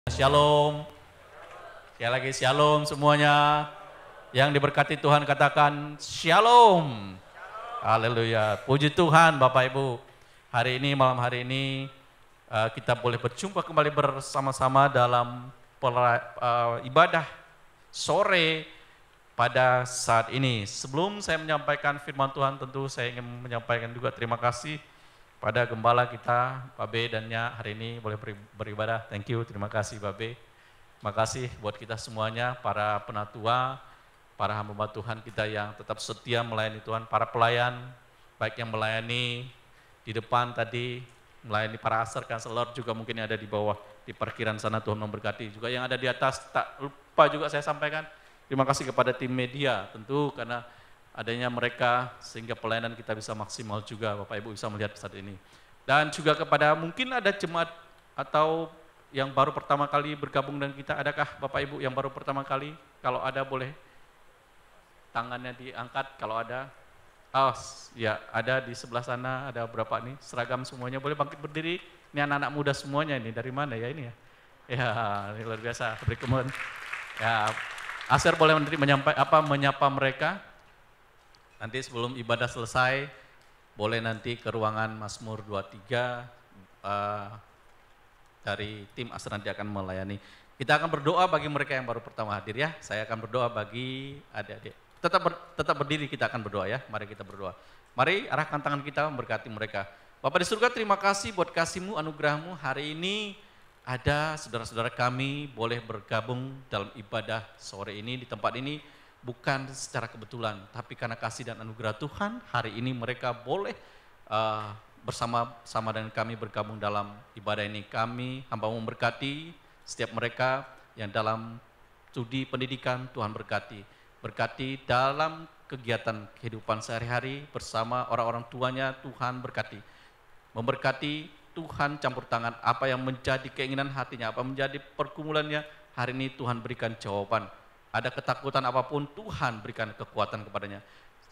Shalom. Sekali lagi shalom semuanya. Yang diberkati Tuhan katakan shalom. Haleluya. Puji Tuhan Bapak Ibu. Hari ini, malam hari ini kita boleh berjumpa kembali bersama-sama dalam ibadah sore pada saat ini. Sebelum saya menyampaikan firman Tuhan, tentu saya ingin menyampaikan juga terima kasih pada gembala kita, Pak B dan Nya, hari ini boleh beribadah. Thank you, terima kasih Pak B. Terima kasih buat kita semuanya, para penatua, para hamba Tuhan kita yang tetap setia melayani Tuhan, para pelayan, baik yang melayani di depan tadi, melayani para asar, kanselor juga mungkin yang ada di bawah, di parkiran sana, Tuhan memberkati. Juga yang ada di atas, tak lupa juga saya sampaikan, terima kasih kepada tim media, tentu karena adanya mereka sehingga pelayanan kita bisa maksimal juga, Bapak Ibu bisa melihat saat ini. Dan juga kepada mungkin ada jemaat atau yang baru pertama kali bergabung dengan kita, adakah Bapak Ibu yang baru pertama kali? Kalau ada boleh tangannya diangkat kalau ada. Oh ya, ada di sebelah sana, ada berapa nih, seragam semuanya, boleh bangkit berdiri. Ini anak-anak muda semuanya ini, dari mana ya ini ya? Ya, ini luar biasa, berikut. Ya, Aser boleh menyapa mereka. Nanti sebelum ibadah selesai, boleh nanti ke ruangan Mazmur 23, dari tim Asr nanti akan melayani. Kita akan berdoa bagi mereka yang baru pertama hadir ya, saya akan berdoa bagi adik-adik. Tetap berdiri, kita akan berdoa ya, mari kita berdoa. Mari arahkan tangan kita memberkati mereka. Bapak di surga, terima kasih buat kasih-Mu, anugerah-Mu. Hari ini ada saudara-saudara kami boleh bergabung dalam ibadah sore ini di tempat ini. Bukan secara kebetulan, tapi karena kasih dan anugerah Tuhan, hari ini mereka boleh bersama-sama dengan kami bergabung dalam ibadah ini. Kami hamba-Mu memberkati setiap mereka yang dalam studi pendidikan, Tuhan berkati. Berkati dalam kegiatan kehidupan sehari-hari bersama orang-orang tuanya, Tuhan berkati. Memberkati Tuhan campur tangan apa yang menjadi keinginan hatinya, apa menjadi pergumulannya, hari ini Tuhan berikan jawaban. Ada ketakutan apapun, Tuhan berikan kekuatan kepadanya.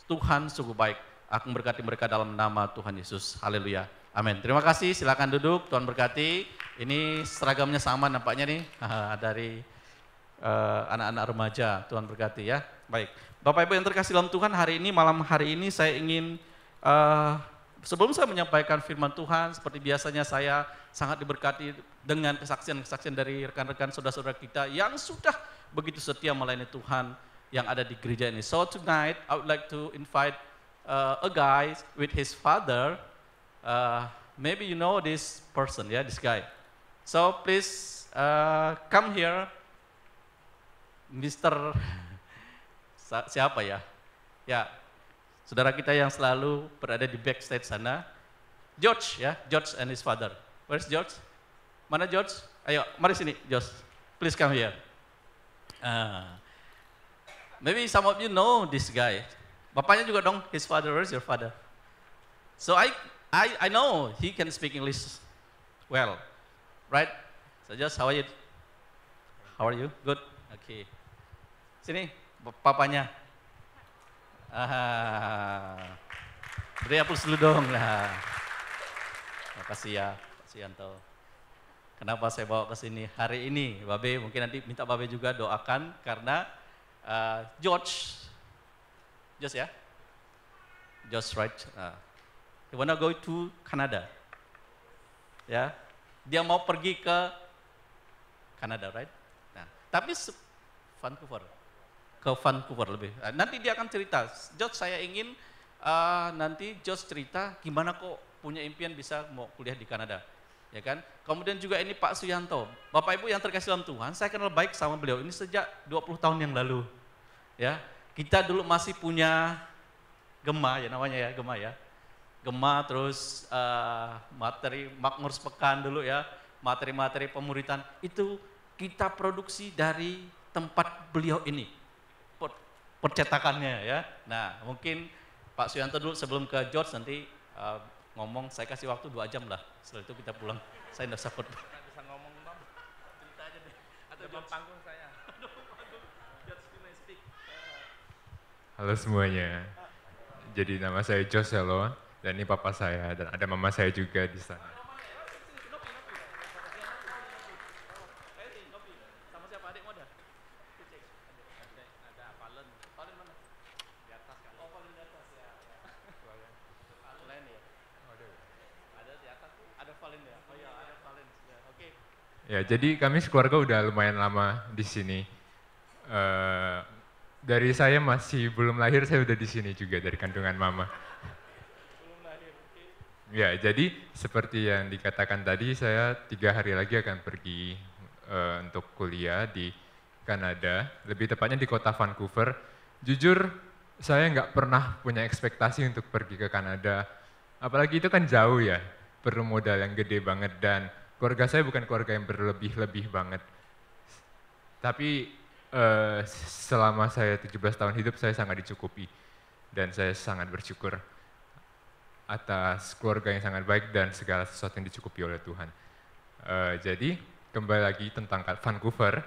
Tuhan sungguh baik. Aku memberkati mereka dalam nama Tuhan Yesus. Haleluya. Amin. Terima kasih, silakan duduk. Tuhan berkati. Ini seragamnya sama nampaknya nih, dari anak-anak remaja. Tuhan berkati ya. Baik. Bapak Ibu yang terkasih dalam Tuhan, hari ini, malam hari ini saya ingin, sebelum saya menyampaikan firman Tuhan, seperti biasanya saya sangat diberkati dengan kesaksian-kesaksian dari rekan-rekan saudara-saudara kita yang sudah begitu setia melayani Tuhan yang ada di gereja ini. So tonight I would like to invite a guy with his father. Maybe you know this person, yeah, this guy. So please come here, Mr. Siapa ya? Ya, saudara kita yang selalu berada di backstage sana, George ya, George and his father. Where's George? Mana George? Ayo, mari sini George. Please come here. Maybe some of you know this guy. Bapaknya juga dong, his father. Where's your father? So I know he can speak English well, right? So just how are you? How are you? Good. Okay. Sini, papanya. Beri aplaus dulu dong. Nah. Makasih ya, Pak Suyanto. Kenapa saya bawa ke sini hari ini, Babe? Mungkin nanti minta Babe juga doakan karena George ya, George right? He wanna go to Canada, ya. Dia mau pergi ke Kanada, right? Nah, tapi ke Vancouver lebih. Nanti dia akan cerita. George, saya ingin nanti George cerita gimana kok punya impian bisa mau kuliah di Kanada. Ya kan? Kemudian juga ini Pak Suyanto. Bapak Ibu yang terkasih dalam Tuhan, saya kenal baik sama beliau ini sejak 20 tahun yang lalu. Ya, kita dulu masih punya Gema ya namanya ya, Gema ya. Gema terus materi Makmur Sepekan dulu ya, materi-materi pemuritan itu kita produksi dari tempat beliau ini. Percetakannya ya. Nah, mungkin Pak Suyanto dulu sebelum ke George nanti ngomong, saya kasih waktu 2 jam lah, setelah itu kita pulang. Saya tidak sakit. Bisa ngomong Bang, cerita aja deh. Ada panggung saya. Halo semuanya. Jadi nama saya Joselo dan ini papa saya dan ada mama saya juga di sana. lain ya? Ada di atas tuh, ada Valen ya? Oh iya, ada Valen. Ya, oke. Ya, jadi kami sekeluarga udah lumayan lama di sini. Dari saya masih belum lahir, saya udah di sini juga dari kandungan mama. Belum lahir, oke. Ya, jadi seperti yang dikatakan tadi, saya 3 hari lagi akan pergi untuk kuliah di Kanada, lebih tepatnya di kota Vancouver. Jujur, saya nggak pernah punya ekspektasi untuk pergi ke Kanada. Apalagi itu kan jauh ya, perlu modal yang gede banget dan keluarga saya bukan keluarga yang berlebih-lebih banget. Tapi selama saya 17 tahun hidup, saya sangat dicukupi dan saya sangat bersyukur atas keluarga yang sangat baik dan segala sesuatu yang dicukupi oleh Tuhan. Jadi kembali lagi tentang Vancouver,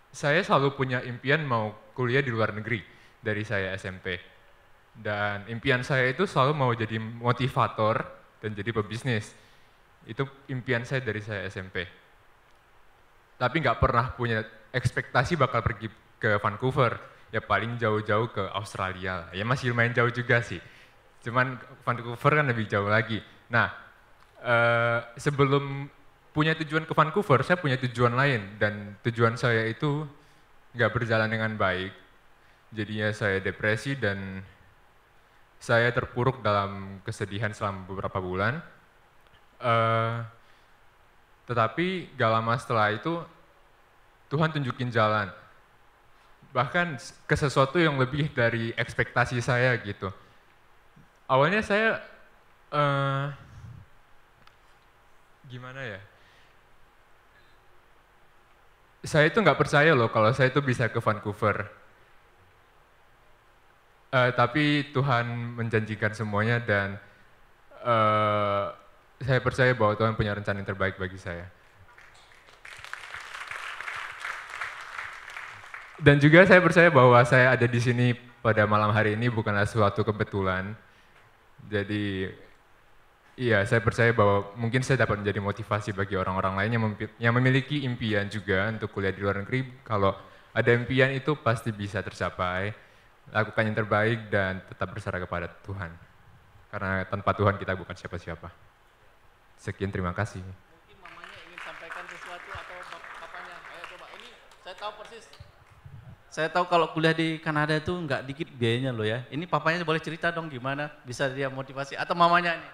saya selalu punya impian mau kuliah di luar negeri dari saya SMP. Dan impian saya itu selalu mau jadi motivator dan jadi pebisnis. Itu impian saya dari saya SMP. Tapi nggak pernah punya ekspektasi bakal pergi ke Vancouver. Ya paling jauh-jauh ke Australia. Ya masih lumayan jauh juga sih. Cuman Vancouver kan lebih jauh lagi. Nah, sebelum punya tujuan ke Vancouver, saya punya tujuan lain. Dan tujuan saya itu nggak berjalan dengan baik. Jadinya saya depresi dan saya terpuruk dalam kesedihan selama beberapa bulan. Tetapi gak lama setelah itu, Tuhan tunjukin jalan. Bahkan ke sesuatu yang lebih dari ekspektasi saya gitu. Awalnya saya, gimana ya? Saya itu nggak percaya loh kalau saya itu bisa ke Vancouver. Tapi Tuhan menjanjikan semuanya dan saya percaya bahwa Tuhan punya rencana yang terbaik bagi saya. Dan juga saya percaya bahwa saya ada di sini pada malam hari ini bukanlah suatu kebetulan. Jadi, iya saya percaya bahwa mungkin saya dapat menjadi motivasi bagi orang-orang lain yang memiliki impian juga untuk kuliah di luar negeri. Kalau ada impian itu pasti bisa tercapai. Lakukan yang terbaik dan tetap berserah kepada Tuhan. Karena tanpa Tuhan kita bukan siapa-siapa. Sekian, terima kasih. Mungkin mamanya ingin sampaikan sesuatu atau bapaknya. Ayo coba, ini saya tahu persis. Saya tahu kalau kuliah di Kanada itu nggak dikit biayanya loh ya. Ini papanya boleh cerita dong gimana bisa dia motivasi. Atau mamanya ini.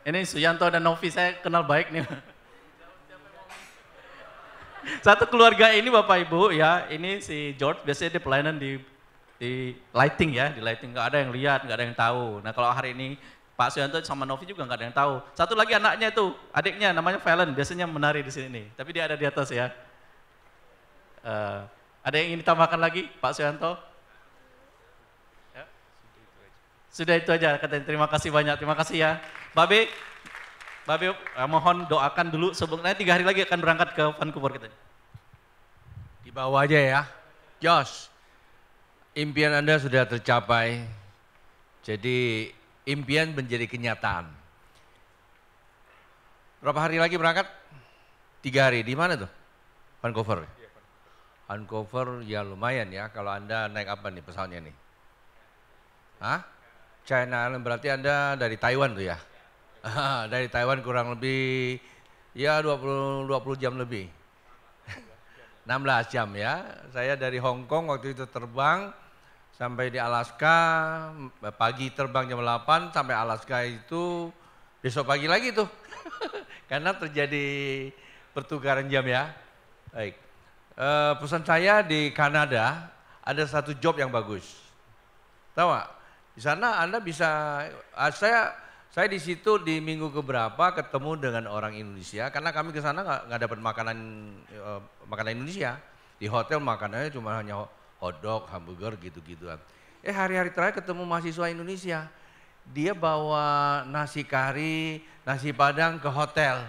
Ini Suyanto dan Novi, saya kenal baik nih. Satu keluarga ini Bapak Ibu ya, ini si George biasanya dia pelayanan di lighting ya, di lighting nggak ada yang lihat, nggak ada yang tahu. Nah kalau hari ini Pak Suyanto sama Novi juga nggak ada yang tahu. Satu lagi anaknya itu, adiknya namanya Valen, biasanya menari di sini nih. Tapi dia ada di atas ya. Ada yang ingin ditambahkan lagi Pak Suyanto? Ya. Sudah itu aja, katanya terima kasih banyak, terima kasih ya. Babe mohon doakan dulu sebelumnya 3 hari lagi akan berangkat ke Vancouver kita. Di bawah aja ya. Josh, impian Anda sudah tercapai. Jadi impian menjadi kenyataan. Berapa hari lagi berangkat? 3 hari. Di mana tuh? Vancouver. Vancouver ya lumayan ya. Kalau Anda naik apa nih pesawatnya nih? Hah? China Island berarti Anda dari Taiwan tuh ya? Dari Taiwan kurang lebih ya 20 jam lebih. 16 jam ya. Saya dari Hong Kong waktu itu terbang sampai di Alaska, pagi terbang jam 8 sampai Alaska itu besok pagi lagi tuh. Karena terjadi pertukaran jam ya. Baik. Pesan saya di Kanada ada satu job yang bagus. Tahu gak? Di sana Anda bisa, saya di situ di minggu keberapa ketemu dengan orang Indonesia karena kami ke sana nggak dapat makanan Indonesia. Di hotel makanannya cuma hanya hotdog, hamburger gitu-gituan. Hari-hari terakhir ketemu mahasiswa Indonesia. Dia bawa nasi kari, nasi padang ke hotel.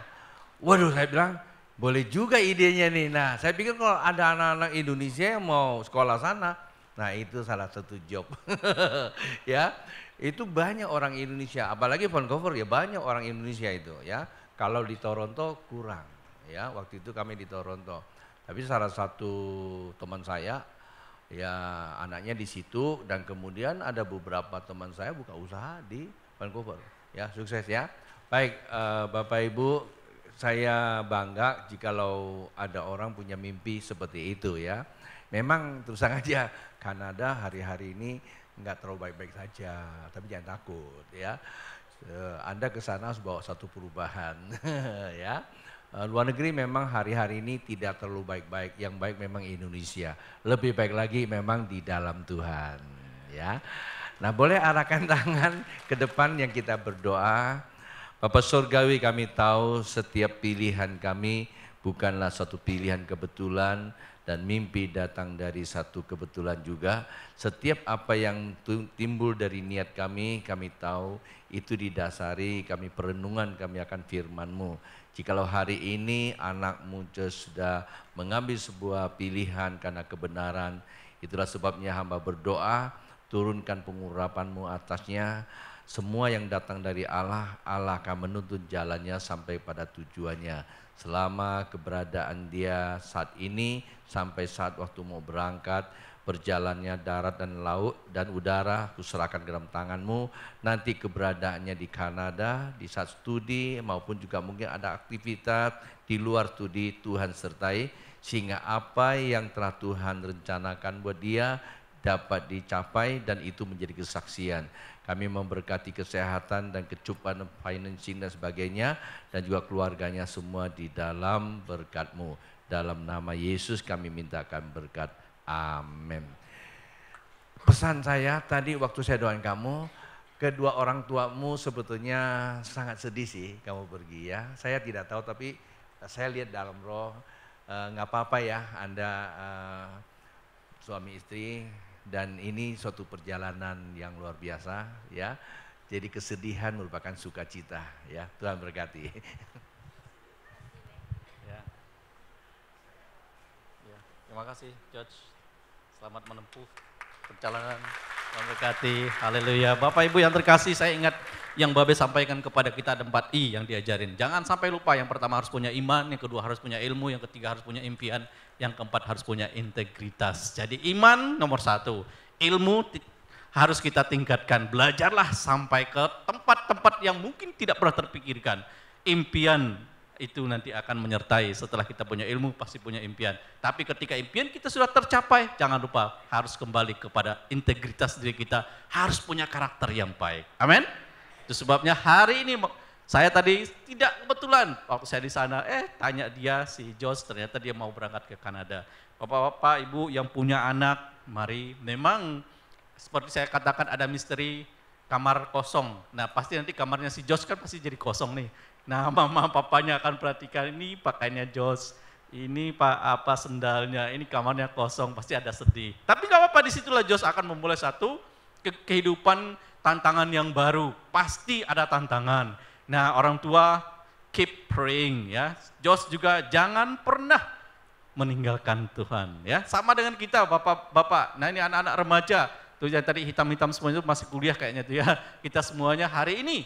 Waduh, saya bilang boleh juga idenya nih. Nah, saya pikir kalau ada anak-anak Indonesia yang mau sekolah sana, nah itu salah satu job. Ya. Itu banyak orang Indonesia, apalagi Vancouver ya banyak orang Indonesia itu ya. Kalau di Toronto kurang ya, waktu itu kami di Toronto. Tapi salah satu teman saya Ya anaknya di situ dan kemudian ada beberapa teman saya buka usaha di Vancouver. Ya sukses ya. Baik Bapak Ibu, saya bangga jikalau ada orang punya mimpi seperti itu ya. Memang terus terang aja Kanada hari-hari ini enggak terlalu baik-baik saja, tapi jangan takut ya. Anda ke sana harus bawa satu perubahan ya. Luar negeri memang hari-hari ini tidak terlalu baik-baik, yang baik memang Indonesia. Lebih baik lagi memang di dalam Tuhan ya. Nah boleh arahkan tangan ke depan yang kita berdoa. Bapak Surgawi, kami tahu setiap pilihan kami bukanlah satu pilihan kebetulan dan mimpi datang dari satu kebetulan juga. Setiap apa yang timbul dari niat kami tahu itu didasari kami perenungan kami akan firman-Mu. Jikalau hari ini anak-Mu sudah mengambil sebuah pilihan karena kebenaran, itulah sebabnya hamba berdoa, turunkan pengurapan-Mu atasnya. Semua yang datang dari Allah, Allah akan menuntun jalannya sampai pada tujuannya. Selama keberadaan dia saat ini, sampai saat waktu mau berangkat, berjalannya darat dan laut dan udara, kuserahkan ke dalam tangan-Mu. Nanti keberadaannya di Kanada, di saat studi maupun juga mungkin ada aktivitas di luar studi, Tuhan sertai. Sehingga apa yang telah Tuhan rencanakan buat dia dapat dicapai dan itu menjadi kesaksian. Kami memberkati kesehatan dan kecukupan financing dan sebagainya dan juga keluarganya semua di dalam berkat-Mu. Dalam nama Yesus kami mintakan berkat. Amin. Pesan saya tadi waktu saya doain kamu, kedua orang tuamu sebetulnya sangat sedih sih kamu pergi ya. Saya tidak tahu tapi saya lihat dalam roh, nggak apa-apa ya Anda suami istri. Dan ini suatu perjalanan yang luar biasa ya. Jadi kesedihan merupakan sukacita ya. Tuhan berkati. Ya. Ya. Terima kasih George. Selamat menempuh perjalanan. Tuhan berkati. Haleluya. Bapak Ibu yang terkasih, saya ingat yang Babe sampaikan kepada kita ada 4 I yang diajarin. Jangan sampai lupa, yang pertama harus punya iman, yang kedua harus punya ilmu, yang ketiga harus punya impian, yang keempat harus punya integritas. Jadi iman nomor 1, ilmu harus kita tingkatkan. Belajarlah sampai ke tempat-tempat yang mungkin tidak pernah terpikirkan. Impian itu nanti akan menyertai, setelah kita punya ilmu pasti punya impian. Tapi ketika impian kita sudah tercapai, jangan lupa harus kembali kepada integritas diri kita, harus punya karakter yang baik. Amin. Itu sebabnya hari ini saya tadi tidak kebetulan waktu saya di sana, tanya dia si Josh, ternyata dia mau berangkat ke Kanada. Bapak-bapak, ibu yang punya anak, mari. Memang seperti saya katakan ada misteri kamar kosong. Nah pasti nanti kamarnya si Josh kan pasti jadi kosong nih. Nah mama papanya akan perhatikan, ini pakaiannya Josh, ini apa sendalnya, ini kamarnya kosong, pasti ada sedih. Tapi gak apa-apa, disitulah Josh akan memulai satu kehidupan tantangan yang baru. Pasti ada tantangan. Nah orang tua keep praying ya. Josh juga jangan pernah meninggalkan Tuhan ya. Sama dengan kita bapak-bapak, nah ini anak-anak remaja, tuh yang tadi hitam-hitam semuanya itu masih kuliah kayaknya tuh ya. Kita semuanya hari ini,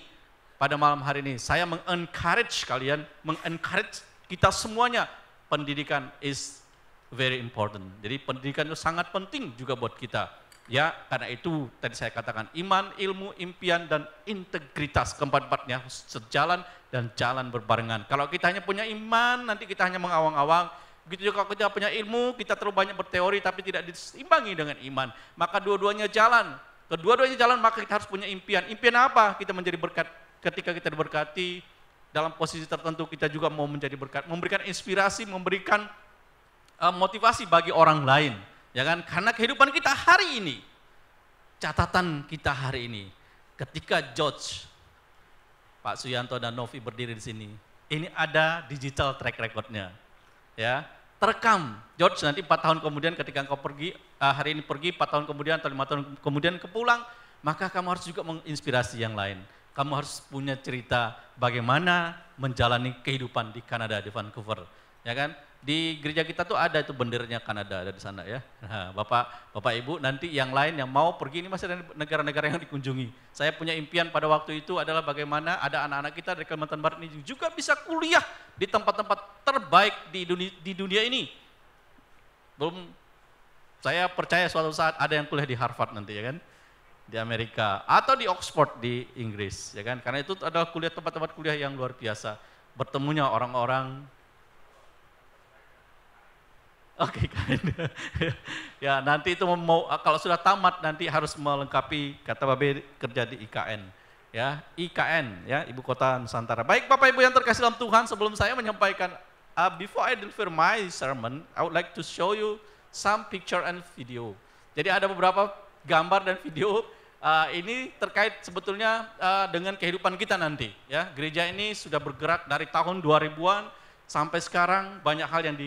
pada malam hari ini, saya meng-encourage kalian, meng-encourage kita semuanya, pendidikan is very important. Jadi pendidikan itu sangat penting juga buat kita. Ya, karena itu tadi saya katakan iman, ilmu, impian, dan integritas keempat-empatnya sejalan dan jalan berbarengan. Kalau kita hanya punya iman, nanti kita hanya mengawang-awang. Begitu juga kalau kita punya ilmu, kita terlalu banyak berteori tapi tidak diseimbangi dengan iman. Maka dua-duanya jalan. Kedua-duanya jalan, maka kita harus punya impian. Impian apa? Kita menjadi berkat. Ketika kita diberkati, dalam posisi tertentu kita juga mau menjadi berkat. Memberikan inspirasi, memberikan motivasi bagi orang lain. Ya kan? Karena kehidupan kita hari ini, catatan kita hari ini, ketika George, Pak Suyanto dan Novi berdiri di sini, ini ada digital track recordnya, ya, terekam. George nanti 4 tahun kemudian ketika engkau pergi, hari ini pergi, 4 tahun kemudian atau 5 tahun kemudian kepulang, maka kamu harus juga menginspirasi yang lain. Kamu harus punya cerita bagaimana menjalani kehidupan di Kanada, di Vancouver, ya kan? Di gereja kita tuh ada itu benderanya Kanada, ada di sana ya. Nah, Bapak Ibu nanti yang lain yang mau pergi, ini masih ada negara-negara yang dikunjungi. Saya punya impian pada waktu itu adalah bagaimana ada anak-anak kita dari Kalimantan Barat ini juga bisa kuliah di tempat-tempat terbaik di dunia ini. Belum Saya percaya suatu saat ada yang kuliah di Harvard nanti ya kan, di Amerika atau di Oxford di Inggris ya kan, karena itu adalah tempat-tempat kuliah yang luar biasa, bertemunya orang-orang. Oke kan, ya nanti itu kalau sudah tamat nanti harus melengkapi, kata Babe kerja di IKN ya, IKN ya, Ibu Kota Nusantara. Baik Bapak Ibu yang terkasih dalam Tuhan, sebelum saya menyampaikan before I deliver my sermon, I would like to show you some picture and video. Jadi ada beberapa gambar dan video ini terkait sebetulnya dengan kehidupan kita nanti. Ya, gereja ini sudah bergerak dari tahun 2000-an sampai sekarang, banyak hal yang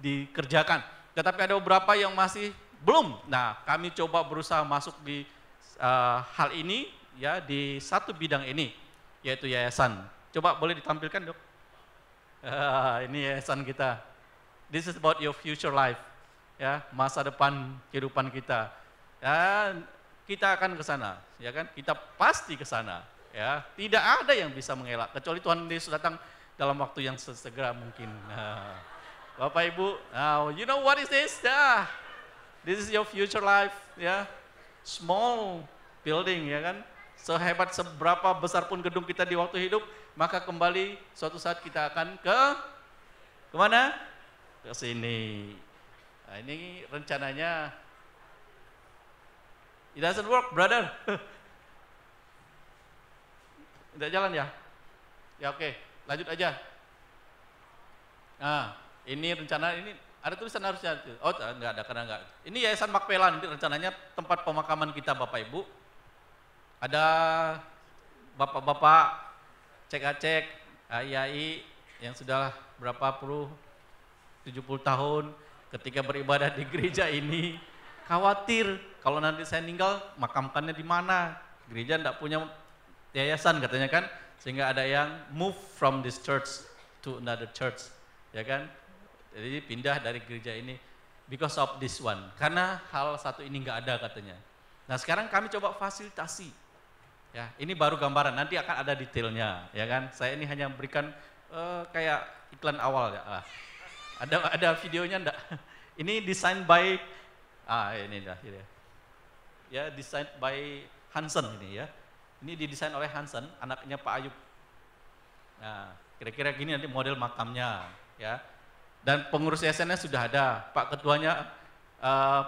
dikerjakan. Tetapi ada beberapa yang masih belum. Nah, kami coba berusaha masuk di hal ini ya, di satu bidang ini, yaitu yayasan. Coba boleh ditampilkan dok. Ini yayasan kita. This is about your future life. Ya, masa depan kehidupan kita. Ya, kita akan ke sana, ya kan? Kita pasti ke sana, ya. Tidak ada yang bisa mengelak kecuali Tuhan Yesus datang dalam waktu yang sesegera mungkin. Bapak Ibu, you know what is this? This is your future life, ya. Small building, ya kan? Sehebat seberapa besar pun gedung kita di waktu hidup, maka kembali suatu saat kita akan ke mana? Ke sini. Nah, ini rencananya, it doesn't work, brother. Tidak jalan ya? Ya oke, lanjut aja. Nah, ini rencana, ini ada tulisan harusnya. Oh, enggak ada, karena enggak. Ini Yayasan Makpela, nanti rencananya tempat pemakaman kita Bapak Ibu. Ada bapak-bapak cek-cek, ai yang sudah berapa puluh, 70 tahun, ketika beribadah di gereja ini, khawatir kalau nanti saya meninggal makamkannya di mana. Gereja tidak punya yayasan katanya kan, sehingga ada yang move from this church to another church, ya kan. Jadi pindah dari gereja ini because of this one, karena hal satu ini nggak ada katanya. Nah sekarang kami coba fasilitasi, ya ini baru gambaran, nanti akan ada detailnya, ya kan. Saya ini hanya berikan kayak iklan awal ya. Ada videonya enggak? Ini desain by ini dah ya, desain by Hansen ini ya. Ini didesain oleh Hansen, anaknya Pak Ayub. Nah, kira-kira gini nanti model makamnya ya. Dan pengurus yayasannya sudah ada, Pak ketuanya,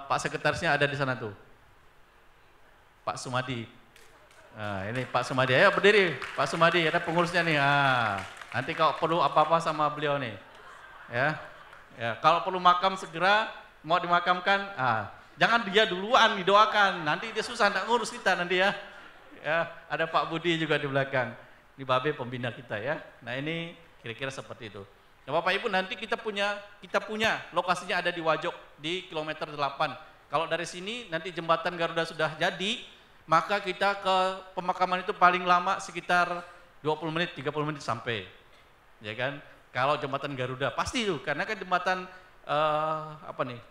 Pak sekretarisnya ada di sana tuh. Pak Sumadi. Nah, ini Pak Sumadi, ayo berdiri. Pak Sumadi, ada pengurusnya nih. Nanti kalau perlu apa-apa sama beliau nih. Ya. Ya, kalau perlu makam segera mau dimakamkan, jangan dia duluan didoakan, nanti dia susah nak ngurus kita nanti ya. Ya, ada Pak Budi juga di belakang. Ini Babe pembina kita ya. Nah, ini kira-kira seperti itu. Nah, Bapak Ibu, nanti kita punya lokasinya ada di Wajok di kilometer 8. Kalau dari sini nanti jembatan Garuda sudah jadi, maka kita ke pemakaman itu paling lama sekitar 20 menit, 30 menit sampai. Ya kan? Kalau jembatan Garuda pasti itu, karena kan jembatan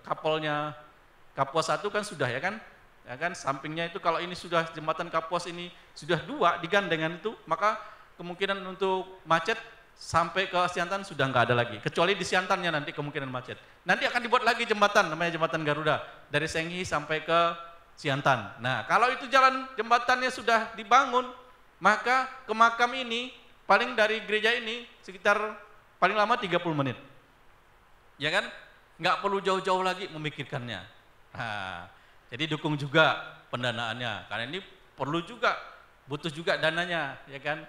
Kapolnya Kapuas 1 kan sudah ya kan, sampingnya itu kalau ini sudah jembatan Kapuas ini sudah 2 digandengan itu, maka kemungkinan untuk macet sampai ke Siantan sudah nggak ada lagi, kecuali di Siantannya nanti kemungkinan macet. Nanti akan dibuat lagi jembatan, namanya jembatan Garuda dari Senghi sampai ke Siantan. Nah kalau itu jalan jembatannya sudah dibangun, maka ke makam ini paling dari gereja ini sekitar paling lama 30 menit, ya kan? Nggak perlu jauh-jauh lagi memikirkannya. Nah, jadi dukung juga pendanaannya, karena ini perlu juga, butuh juga dananya, ya kan?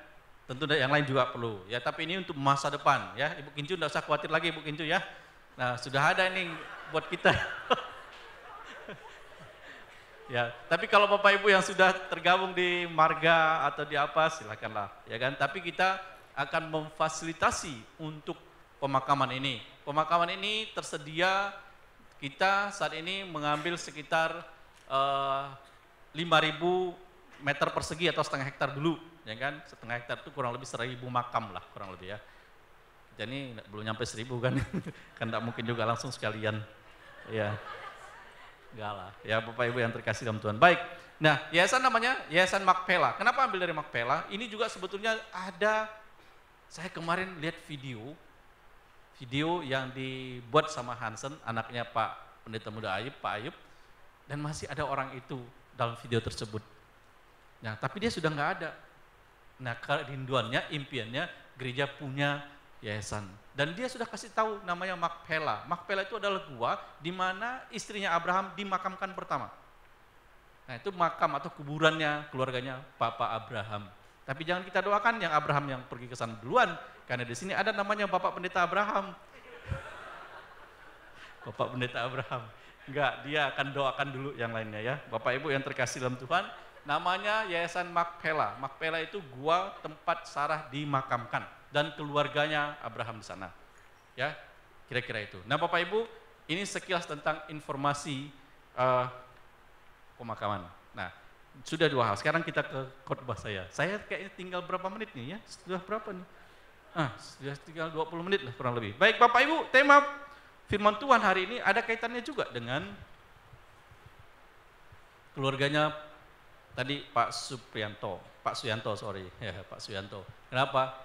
Tentu yang lain juga perlu, ya. Tapi ini untuk masa depan, ya. Ibu Kincu nggak usah khawatir lagi, Ibu Kincu ya. Nah, sudah ada ini buat kita. Ya, tapi kalau Bapak Ibu yang sudah tergabung di marga atau di apa, silakanlah, ya kan? Tapi kita akan memfasilitasi untuk pemakaman ini. Pemakaman ini tersedia, kita saat ini mengambil sekitar 5.000 meter persegi atau setengah hektar dulu, ya kan? Setengah hektar itu kurang lebih 1.000 makam lah, kurang lebih ya. Jadi belum nyampe 1.000 kan, kan tidak mungkin juga langsung sekalian, ya. Enggak lah, ya Bapak Ibu yang terkasih dalam Tuhan. Baik, nah yayasan namanya Yayasan Makpela. Kenapa ambil dari Makpela? Ini juga sebetulnya ada, saya kemarin lihat video yang dibuat sama Hansen, anaknya Pak pendeta muda Ayub, Pak Ayub, dan masih ada orang itu dalam video tersebut. Nah, tapi dia sudah nggak ada. Nah, kerinduannya, impiannya, gereja punya yayasan. Dan dia sudah kasih tahu namanya Makpela. Makpela itu adalah gua di mana istrinya Abraham dimakamkan pertama. Nah, itu makam atau kuburannya keluarganya Bapak Abraham. Tapi jangan kita doakan yang Abraham yang pergi ke sana duluan, karena di sini ada namanya Bapak Pendeta Abraham. Bapak Pendeta Abraham. Enggak, dia akan doakan dulu yang lainnya ya. Bapak Ibu yang terkasih dalam Tuhan, namanya Yayasan Makpela. Makpela itu gua tempat Sarah dimakamkan dan keluarganya Abraham di sana. Ya, kira-kira itu. Nah, Bapak Ibu, ini sekilas tentang informasi pemakaman. Nah, sudah 2 hal. Sekarang kita ke khotbah saya. Saya kayaknya tinggal berapa menit nih ya? Sudah berapa nih? Sudah tinggal 20 menit lah kurang lebih. Baik Bapak Ibu, tema firman Tuhan hari ini ada kaitannya juga dengan keluarganya tadi Pak Suyanto, ya Pak Suyanto. Kenapa?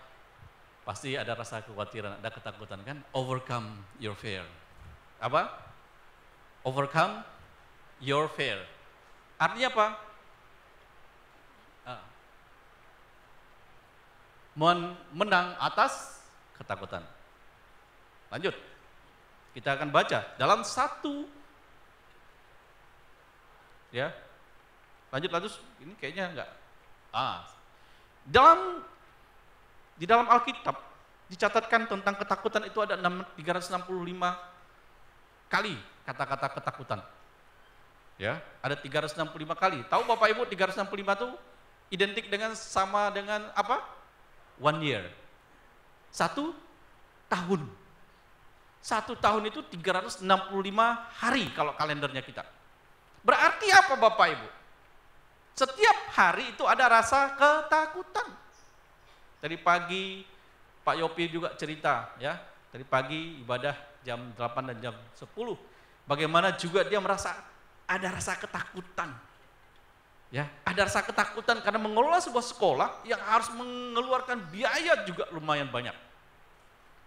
Pasti ada rasa kekhawatiran, ada ketakutan kan? Overcome your fear. Apa? Overcome your fear. Artinya apa? Menang atas ketakutan. Lanjut. Kita akan baca dalam 1 ya. Lanjut, ini kayaknya enggak. Di dalam Alkitab dicatatkan tentang ketakutan itu ada 365 kali kata-kata ketakutan. Ya, ada 365 kali. Tahu Bapak Ibu 365 itu identik dengan sama dengan apa? 1 year. 1 tahun. 1 tahun itu 365 hari kalau kalendernya kita. Berarti apa Bapak Ibu? Setiap hari itu ada rasa ketakutan. Tadi pagi Pak Yopi juga cerita ya. Tadi pagi ibadah jam 8 dan jam 10. Bagaimana juga dia merasa ada rasa ketakutan. Ya, ada rasa ketakutan karena mengelola sebuah sekolah yang harus mengeluarkan biaya juga lumayan banyak.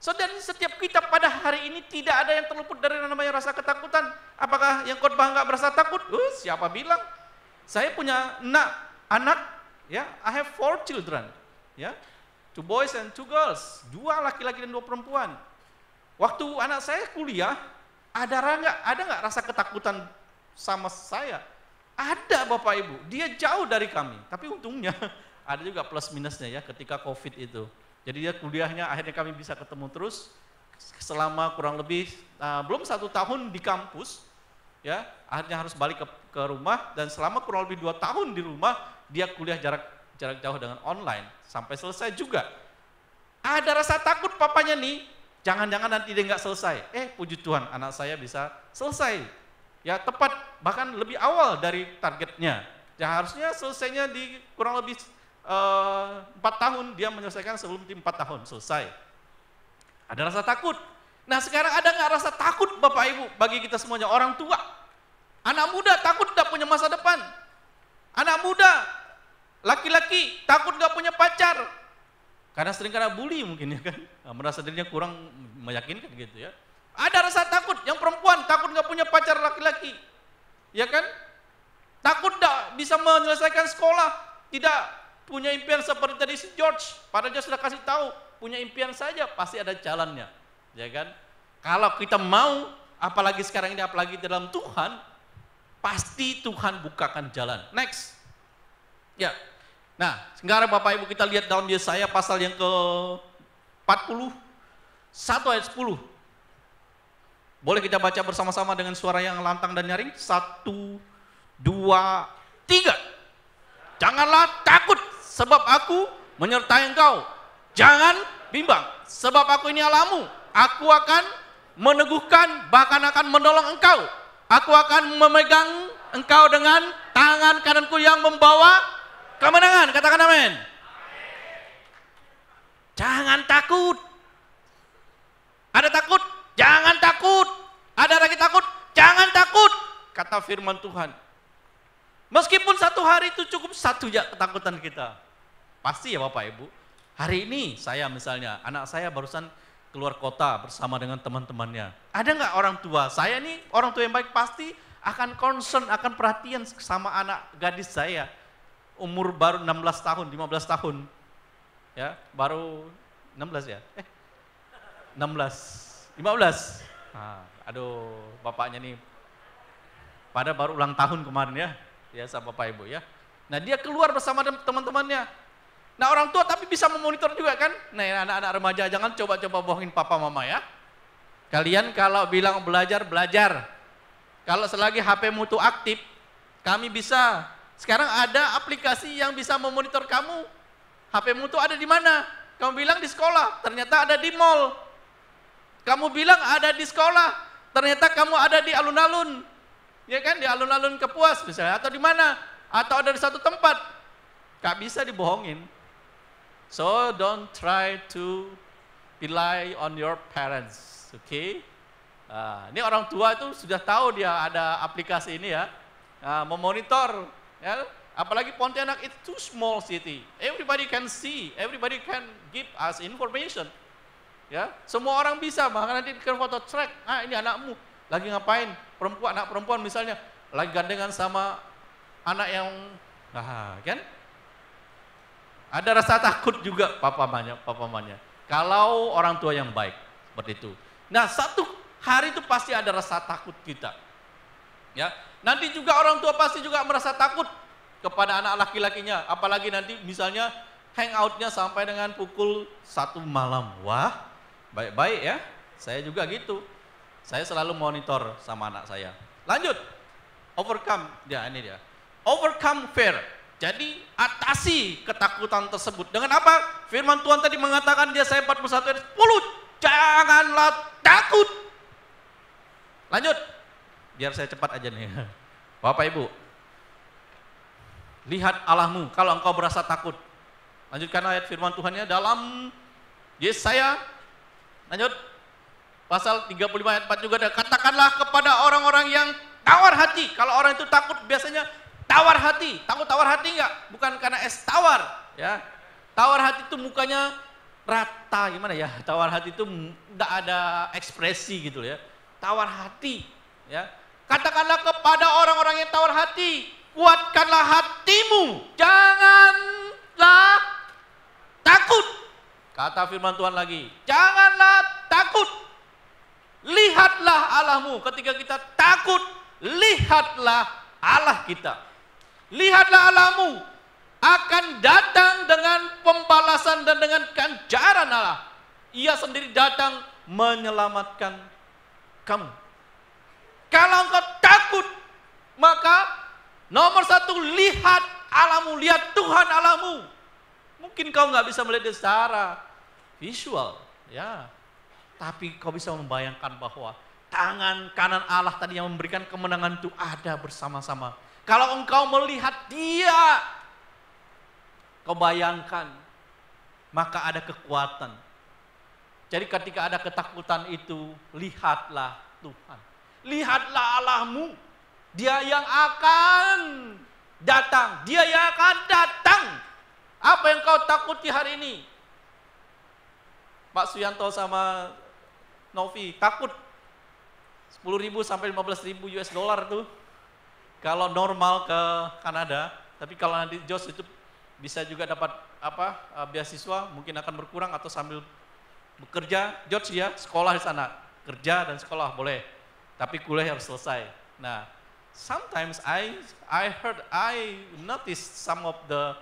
Dan setiap kita pada hari ini tidak ada yang terluput dari namanya rasa ketakutan. Apakah yang khotbah enggak berasa takut? Siapa bilang? Saya punya anak, ya, I have 4 children, ya, 2 boys and 2 girls, 2 laki-laki dan 2 perempuan. Waktu anak saya kuliah, ada nggak rasa ketakutan sama saya? Ada Bapak Ibu, dia jauh dari kami, tapi untungnya ada juga plus minusnya ya ketika COVID itu. Jadi dia kuliahnya akhirnya kami bisa ketemu terus selama kurang lebih belum 1 tahun di kampus, ya akhirnya harus balik ke rumah dan selama kurang lebih 2 tahun di rumah dia kuliah jarak jauh dengan online sampai selesai juga. Ada rasa takut papanya nih, jangan-jangan nanti dia nggak selesai. Puji Tuhan anak saya bisa selesai. Ya tepat, bahkan lebih awal dari targetnya. Ya harusnya selesainya di kurang lebih 4 tahun, dia menyelesaikan sebelum 4 tahun selesai. Ada rasa takut. Nah sekarang ada nggak rasa takut Bapak Ibu bagi kita semuanya, orang tua? Anak muda takut nggak punya masa depan? Anak muda, laki-laki takut nggak punya pacar? Karena sering kena bully mungkin ya kan, merasa dirinya kurang meyakinkan gitu ya. Ada rasa takut, yang perempuan takut nggak punya pacar laki-laki, ya kan? Takut nggak bisa menyelesaikan sekolah, tidak punya impian seperti tadi si George, padahal dia sudah kasih tahu, punya impian saja pasti ada jalannya, ya kan? Kalau kita mau, apalagi sekarang ini, apalagi dalam Tuhan, pasti Tuhan bukakan jalan. Next, ya. Nah, sekarang Bapak Ibu kita lihat dalam Yesaya pasal yang ke-41 ayat 10. Boleh kita baca bersama-sama dengan suara yang lantang dan nyaring? 1, 2, 3. Janganlah takut, sebab aku menyertai engkau. Jangan bimbang, sebab aku ini Allahmu. Aku akan meneguhkan, bahkan akan menolong engkau. Aku akan memegang engkau dengan tangan kananku yang membawa kemenangan. Katakan amin. Jangan takut. Ada takut? Jangan takut. Ada lagi takut? Jangan takut. Kata firman Tuhan. Meskipun 1 hari itu cukup 1 ya ketakutan kita. Pasti ya Bapak Ibu. Hari ini saya misalnya, anak saya barusan keluar kota bersama dengan teman-temannya. Ada nggak orang tua? Saya nih orang tua yang baik pasti akan concern, akan perhatian sama anak gadis saya. Umur baru 16 tahun, 15 tahun. Ya, baru 16 ya? 16, 15. Nah, aduh, bapaknya nih pada baru ulang tahun kemarin ya. Biasa Bapak Ibu ya. Nah, dia keluar bersama teman-temannya. Nah, orang tua tapi bisa memonitor juga kan? Nah, anak-anak remaja jangan coba-coba bohongin papa mama ya. Kalian kalau bilang belajar, belajar. Kalau selagi HP-mu itu aktif, kami bisa. Sekarang ada aplikasi yang bisa memonitor kamu. HP-mu itu ada di mana? Kamu bilang di sekolah, ternyata ada di mall. Kamu bilang ada di sekolah, ternyata kamu ada di alun-alun. Ya kan, di alun-alun Kapuas misalnya, atau di mana? Atau ada di satu tempat. Gak bisa dibohongin. So don't try to rely on your parents, okay? Ini orang tua itu sudah tahu dia ada aplikasi ini ya, memonitor. Ya, apalagi Pontianak itu too small city, everybody can see, everybody can give us information. Ya, semua orang bisa, bahkan nanti kan foto track. Ini anakmu lagi ngapain? Anak perempuan misalnya, lagi gandengan sama anak yang, kan? Ada rasa takut juga papa mamanya. Kalau orang tua yang baik seperti itu. Nah, satu hari itu pasti ada rasa takut kita. Ya, nanti juga orang tua pasti juga merasa takut kepada anak laki-lakinya. Apalagi nanti misalnya hangoutnya sampai dengan pukul 1 malam. Wah, baik-baik ya. Saya juga gitu. Saya selalu monitor sama anak saya. Lanjut. Overcome. Ya, ini dia. Overcome fear. Jadi atasi ketakutan tersebut. Dengan apa? Firman Tuhan tadi mengatakan dia saya 41 ayat 10. Janganlah takut. Lanjut. Biar saya cepat aja nih. Bapak Ibu. Lihat Allahmu kalau engkau berasa takut. Lanjutkan ayat firman Tuhannya dalam Yesaya. Lanjut. Pasal 35 ayat 4 juga ada. Katakanlah kepada orang-orang yang tawar hati. Kalau orang itu takut biasanya tawar hati. Takut tawar hati enggak? Bukan karena es tawar, ya. Tawar hati itu mukanya rata, gimana ya? Tawar hati itu enggak ada ekspresi gitu ya. Tawar hati, ya. Katakanlah kepada orang-orang yang tawar hati, kuatkanlah hatimu, janganlah takut. Kata firman Tuhan lagi, janganlah takut. Lihatlah Allahmu. Ketika kita takut, lihatlah Allah kita. Lihatlah Allahmu akan datang dengan pembalasan dan dengan ganjaran Allah. Ia sendiri datang menyelamatkan kamu. Kalau engkau takut, maka nomor satu, lihat Allahmu, lihat Tuhan Allahmu. Mungkin kau nggak bisa melihat secara visual, ya. Tapi kau bisa membayangkan bahwa tangan kanan Allah tadi yang memberikan kemenangan itu ada bersama-sama. Kalau engkau melihat Dia, kau bayangkan, maka ada kekuatan. Jadi ketika ada ketakutan itu, lihatlah Tuhan. Lihatlah Allahmu. Dia yang akan datang. Dia yang akan datang. Apa yang kau takuti hari ini? Pak Suyanto sama Novi takut 10.000 sampai 15.000 US dollar tuh. Kalau normal ke Kanada, tapi kalau nanti Jos itu bisa juga dapat beasiswa, mungkin akan berkurang atau sambil bekerja. George ya, sekolah di sana, kerja dan sekolah boleh, tapi kuliah harus selesai. Nah, sometimes I noticed some of the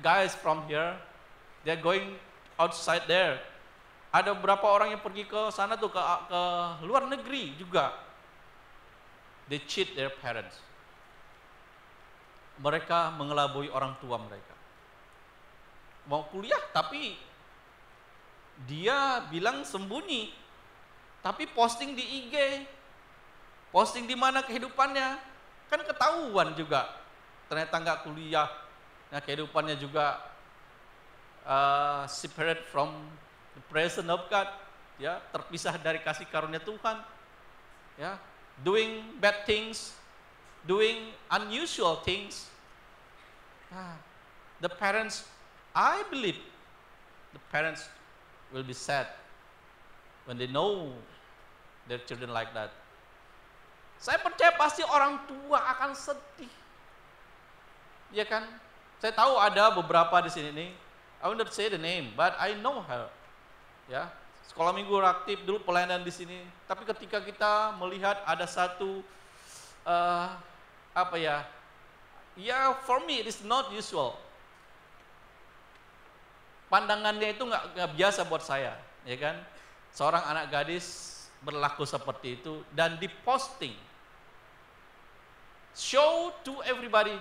guys from here, they're going outside there. Ada beberapa orang yang pergi ke sana tuh ke luar negeri juga. They cheat their parents. Mereka mengelabui orang tua mereka. Mau kuliah tapi dia bilang sembunyi. Tapi posting di IG. Posting di mana kehidupannya. Kan ketahuan juga. Ternyata nggak kuliah. Nah, kehidupannya juga separate from the presence of God. Ya, terpisah dari kasih karunia Tuhan. Ya. Doing bad things, doing unusual things. The parents, I believe, the parents will be sad when they know their children like that. Saya percaya pasti orang tua akan sedih. Ya kan? Saya tahu ada beberapa di sini nih. I won't say the name, but I know her. Ya, sekolah minggu aktif dulu pelayanan di sini. Tapi ketika kita melihat ada satu for me it is not usual. Pandangannya itu nggak biasa buat saya, ya kan? Seorang anak gadis berlaku seperti itu dan diposting, show to everybody.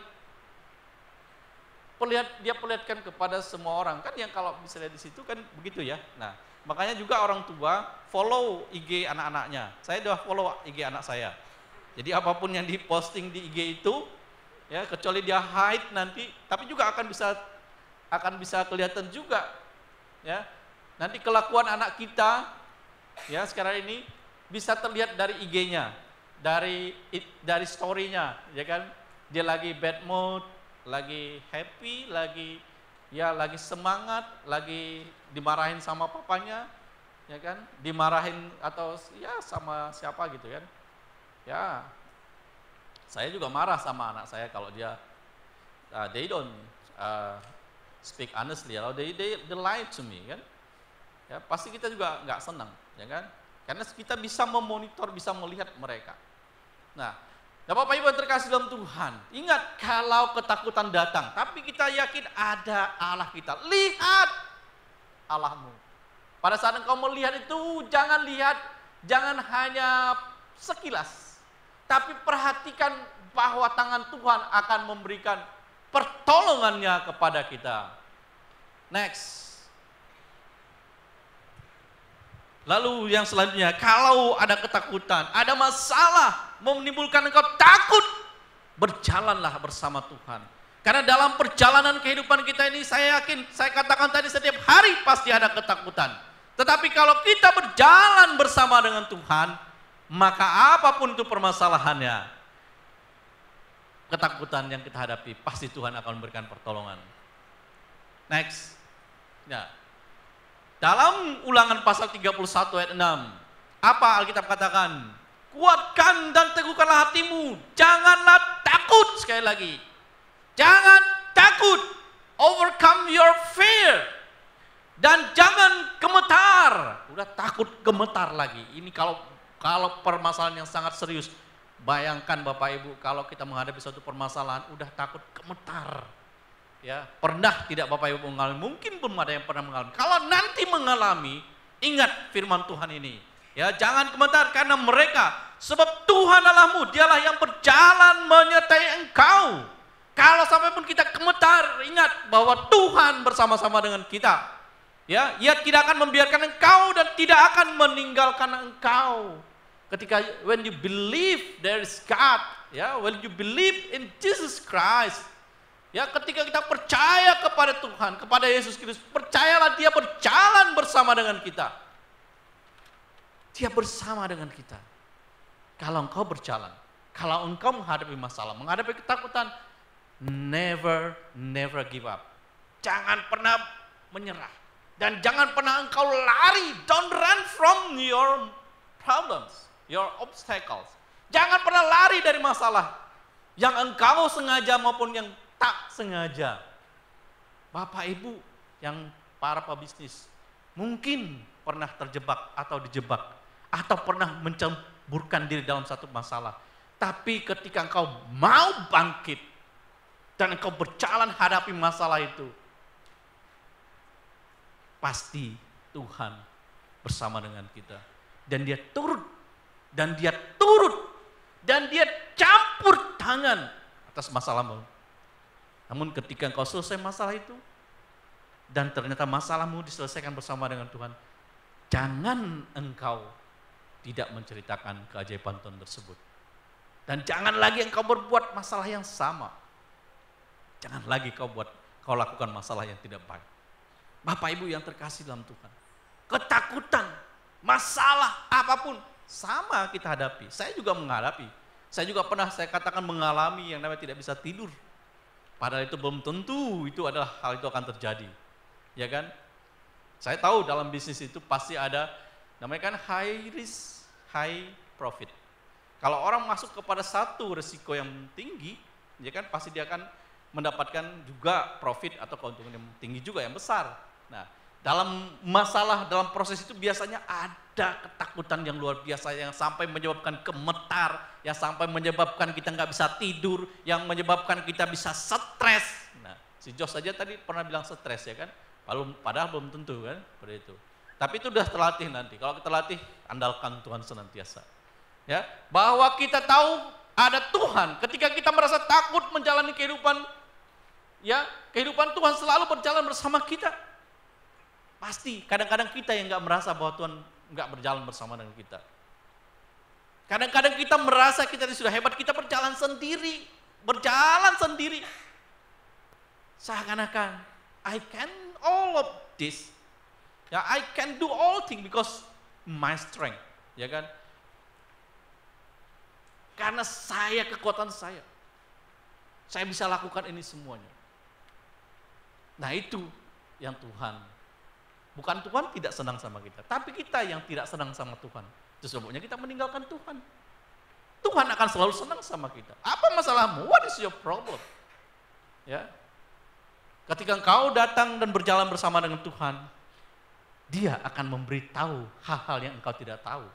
Dia perlihatkan kepada semua orang, kan yang kalau misalnya di situ kan begitu ya. Nah, makanya juga orang tua follow IG anak-anaknya. Saya udah follow IG anak saya. Jadi apapun yang diposting di IG itu, ya kecuali dia hide nanti, tapi juga akan bisa kelihatan juga, ya. Nanti kelakuan anak kita, ya sekarang ini bisa terlihat dari IG-nya, dari story-nya, ya kan. Dia lagi bad mood, lagi happy, lagi semangat, lagi dimarahin sama papanya, ya kan, dimarahin atau ya sama siapa gitu kan. Ya, saya juga marah sama anak saya kalau dia they don't speak honestly, atau they lie to me kan. Ya, pasti kita juga nggak senang, ya kan, karena kita bisa memonitor, bisa melihat mereka. Nah, Bapak Ibu yang terkasih dalam Tuhan, ingat kalau ketakutan datang, tapi kita yakin ada Allah kita. Lihat Allahmu. Pada saat engkau melihat itu, jangan hanya sekilas, tapi perhatikan bahwa tangan Tuhan akan memberikan pertolongannya kepada kita. Next. Lalu yang selanjutnya, kalau ada ketakutan, ada masalah menimbulkan engkau takut, berjalanlah bersama Tuhan. Karena dalam perjalanan kehidupan kita ini, saya yakin, saya katakan tadi, setiap hari pasti ada ketakutan. Tetapi kalau kita berjalan bersama dengan Tuhan, maka apapun itu permasalahannya, ketakutan yang kita hadapi, pasti Tuhan akan memberikan pertolongan. Next. Ya. Dalam Ulangan pasal 31 ayat 6, apa Alkitab katakan? Kuatkan dan teguhkanlah hatimu, janganlah takut. Sekali lagi, jangan takut, overcome your fear, dan jangan gemetar. Udah takut, gemetar lagi. Ini kalau permasalahan yang sangat serius. Bayangkan Bapak Ibu, kalau kita menghadapi suatu permasalahan, udah takut, gemetar. Ya, pernah tidak Bapak Ibu mengalami? Mungkin belum ada yang pernah mengalami. Kalau nanti mengalami, ingat firman Tuhan ini. Ya, jangan gemetar karena mereka, sebab Tuhan Allahmu, dialah yang berjalan menyertai engkau. Kalau sampai pun kita gemetar, ingat bahwa Tuhan bersama-sama dengan kita. Ya, Ia tidak akan membiarkan engkau dan tidak akan meninggalkan engkau. Ketika when you believe there is God, ya, when you believe in Jesus Christ, ya, ketika kita percaya kepada Tuhan, kepada Yesus Kristus, percayalah Dia berjalan bersama dengan kita. Dia bersama dengan kita. Kalau engkau berjalan, kalau engkau menghadapi masalah, menghadapi ketakutan, never give up. Jangan pernah menyerah. Dan jangan pernah engkau lari. Don't run from your problems, your obstacles. Jangan pernah lari dari masalah yang engkau sengaja maupun yang tak sengaja. Bapak Ibu yang para pebisnis mungkin pernah terjebak atau dijebak atau pernah mencemburkan diri dalam satu masalah. Tapi ketika engkau mau bangkit dan engkau berjalan hadapi masalah itu, pasti Tuhan bersama dengan kita. Dan Dia turut, dan Dia campur tangan atas masalahmu. Namun ketika engkau selesai masalah itu, dan ternyata masalahmu diselesaikan bersama dengan Tuhan, jangan engkau tidak menceritakan keajaiban Tuhan tersebut. Dan jangan lagi engkau berbuat masalah yang sama. Jangan lagi kau lakukan masalah yang tidak baik. Bapak Ibu yang terkasih dalam Tuhan, ketakutan, masalah apapun sama kita hadapi. Saya juga menghadapi. Saya juga pernah saya katakan mengalami yang namanya tidak bisa tidur. Padahal itu belum tentu itu adalah hal itu akan terjadi. Ya kan? Saya tahu dalam bisnis itu pasti ada, namanya kan high risk, high profit. Kalau orang masuk kepada satu risiko yang tinggi, ya kan pasti dia akan mendapatkan juga profit atau keuntungan yang tinggi juga, yang besar. Nah, dalam masalah, dalam proses itu biasanya ada ketakutan yang luar biasa yang sampai menyebabkan gemetar, yang sampai menyebabkan kita nggak bisa tidur, yang menyebabkan kita bisa stres. Nah, si Jos saja tadi pernah bilang stres ya kan, padahal belum tentu kan, seperti itu. Tapi itu udah terlatih nanti. Kalau kita latih, andalkan Tuhan senantiasa. Ya, bahwa kita tahu ada Tuhan. Ketika kita merasa takut menjalani kehidupan, ya kehidupan Tuhan selalu berjalan bersama kita. Pasti kadang-kadang kita yang nggak merasa bahwa Tuhan nggak berjalan bersama dengan kita. Kadang-kadang kita merasa kita sudah hebat, kita berjalan sendiri, seakan-akan I can all of this, ya I can do all things because my strength, ya kan? Karena kekuatan saya bisa lakukan ini semuanya. Nah itu yang Tuhan, bukan Tuhan tidak senang sama kita, tapi kita yang tidak senang sama Tuhan. Itu sebabnya kita meninggalkan Tuhan. Tuhan akan selalu senang sama kita. Apa masalahmu? What is your problem? Ya, ketika engkau datang dan berjalan bersama dengan Tuhan, Dia akan memberitahu hal-hal yang engkau tidak tahu.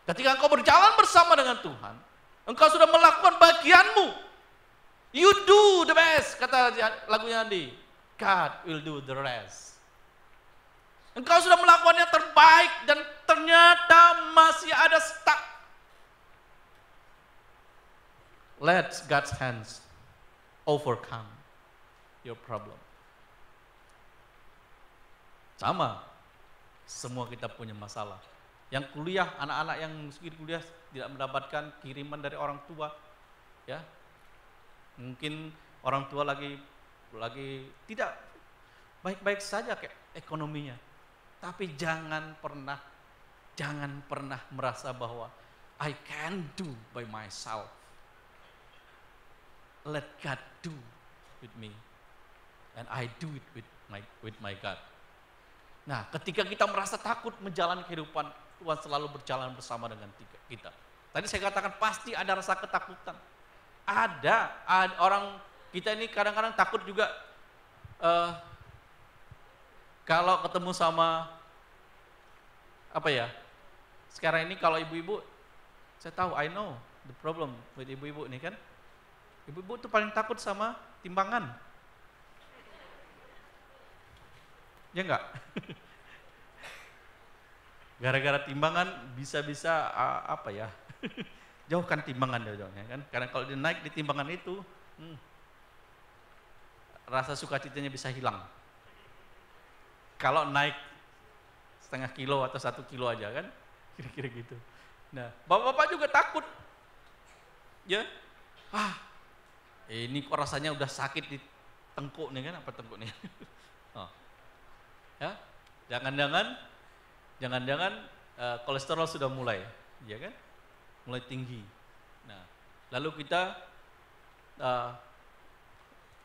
Ketika engkau berjalan bersama dengan Tuhan, engkau sudah melakukan bagianmu. You do the best, kata lagunya Andi. God will do the rest. Engkau sudah melakukan yang terbaik dan ternyata masih ada stuck. Let God's hands overcome your problem. Sama, semua kita punya masalah. Yang kuliah, anak-anak yang kuliah tidak mendapatkan kiriman dari orang tua, ya mungkin orang tua lagi tidak baik-baik saja kayak ekonominya, tapi jangan pernah merasa bahwa I can do by myself. Let God do with me, and I do it with my God. Nah, ketika kita merasa takut menjalani kehidupan, Tuhan selalu berjalan bersama dengan kita. Tadi saya katakan pasti ada rasa ketakutan. Ada orang kita ini kadang-kadang takut juga kalau ketemu sama apa ya? Sekarang ini kalau ibu-ibu, saya tahu, I know the problem with ibu-ibu ini kan. Ibu-ibu tuh paling takut sama timbangan. Ya enggak? Gara-gara timbangan bisa-bisa apa ya? Jauhkan timbangan ya kan? Karena kalau dia naik di timbangan itu, rasa sukacitanya bisa hilang. Kalau naik setengah kilo atau 1 kilo aja kan, kira-kira gitu. Nah, bapak-bapak juga takut, ya. Ini kok rasanya udah sakit di tengkuk nih kan, apa tengkuk nih? Ya, jangan-jangan kolesterol sudah mulai, ya kan? Mulai tinggi. Nah, lalu kita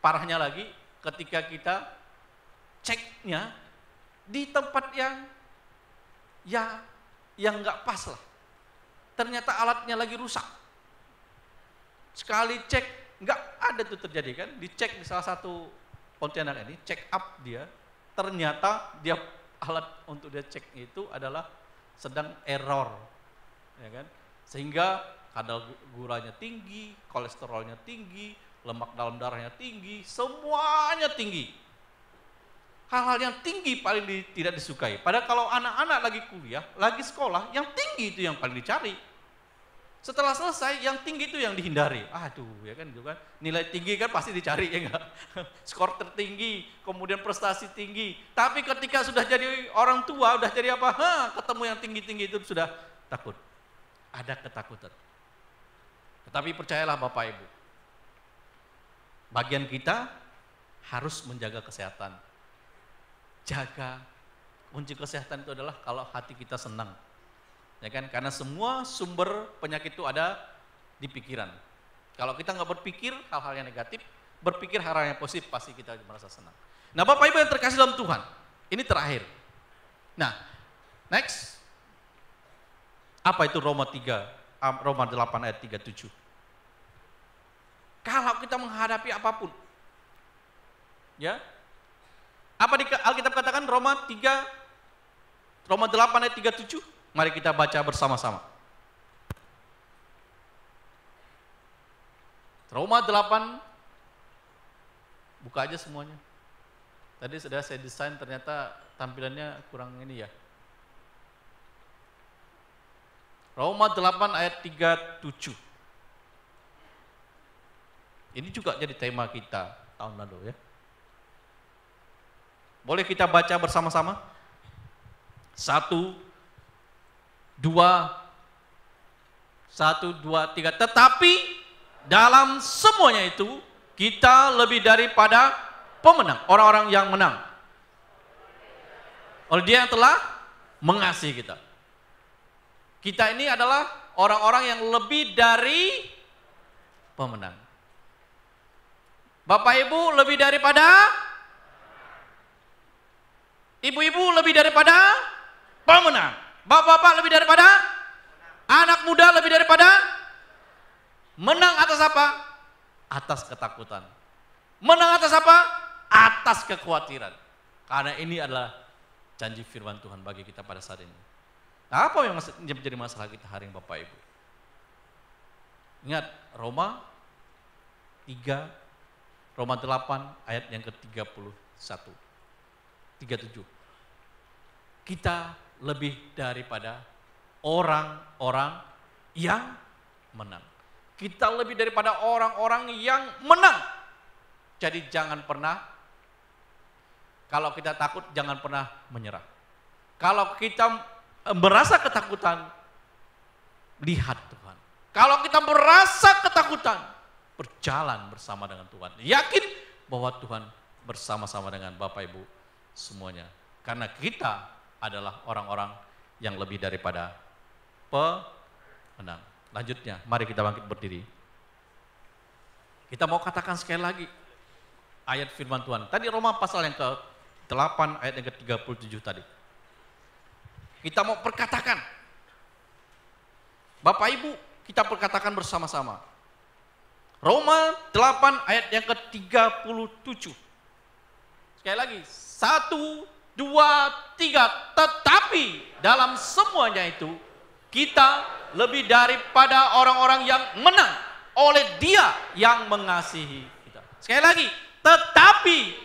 parahnya lagi ketika kita ceknya di tempat yang nggak pas lah. Ternyata alatnya lagi rusak. Sekali cek nggak ada tuh terjadi kan? Dicek di salah satu Pontianak ini, check up dia. Ternyata dia alat untuk dia cek itu adalah sedang error, ya kan? Sehingga kadar gulanya tinggi, kolesterolnya tinggi, lemak dalam darahnya tinggi, semuanya tinggi. Hal-hal yang tinggi paling tidak disukai. Padahal kalau anak-anak lagi kuliah, lagi sekolah, yang tinggi itu yang paling dicari. Setelah selesai, yang tinggi itu yang dihindari. Aduh, ya kan, gitu kan. Nilai tinggi kan pasti dicari, ya enggak? Skor tertinggi, kemudian prestasi tinggi. Tapi ketika sudah jadi orang tua, udah jadi apa? Ketemu yang tinggi-tinggi itu sudah takut. Ada ketakutan. Tetapi percayalah Bapak Ibu, bagian kita harus menjaga kesehatan. Jaga, kunci kesehatan itu adalah kalau hati kita senang. Ya kan, karena semua sumber penyakit itu ada di pikiran. Kalau kita nggak berpikir hal-hal yang negatif, berpikir hal-hal yang positif, pasti kita merasa senang. Nah, Bapak Ibu yang terkasih dalam Tuhan, Ini terakhir. Nah, next. Apa itu Roma 8 ayat 37? Kalau kita menghadapi apapun, ya, apa di Alkitab katakan Roma 8 ayat 37? Mari kita baca bersama-sama. Roma 8, buka aja semuanya. Tadi sudah saya desain, ternyata tampilannya kurang ini ya. Roma 8 ayat 37. Ini juga jadi tema kita tahun lalu ya. Boleh kita baca bersama-sama? 1, 2, 3. Tetapi dalam semuanya itu kita lebih daripada pemenang, orang-orang yang menang. Oleh Dia yang telah mengasihi kita. Kita ini adalah orang-orang yang lebih dari pemenang. Bapak Ibu lebih daripada, ibu-ibu lebih daripada pemenang. Bapak-bapak lebih daripada, anak muda lebih daripada, menang atas apa? Atas ketakutan. Menang atas apa? Atas kekhawatiran. Karena ini adalah janji firman Tuhan bagi kita pada saat ini. Nah, apa yang menjadi masalah kita hari ini Bapak Ibu? Ingat Roma 8 ayat yang ke-31, 37. Kita lebih daripada orang-orang yang menang. Kita lebih daripada orang-orang yang menang. Jadi jangan pernah, kalau kita takut jangan pernah menyerah. Kalau kita merasa ketakutan, lihat Tuhan. Kalau kita merasa ketakutan, berjalan bersama dengan Tuhan. Yakin bahwa Tuhan bersama-sama dengan Bapak Ibu semuanya. Karena kita adalah orang-orang yang lebih daripada pemenang. Lanjutnya, mari kita bangkit berdiri. Kita mau katakan sekali lagi ayat firman Tuhan. Tadi Roma pasal yang ke-8 ayat yang ke-37 tadi. Kita mau perkatakan. Bapak Ibu, kita perkatakan bersama-sama. Roma 8 ayat yang ke-37. Sekali lagi, 1, 2, 3. Tetapi dalam semuanya itu, kita lebih daripada orang-orang yang menang oleh Dia yang mengasihi kita. Sekali lagi, tetapi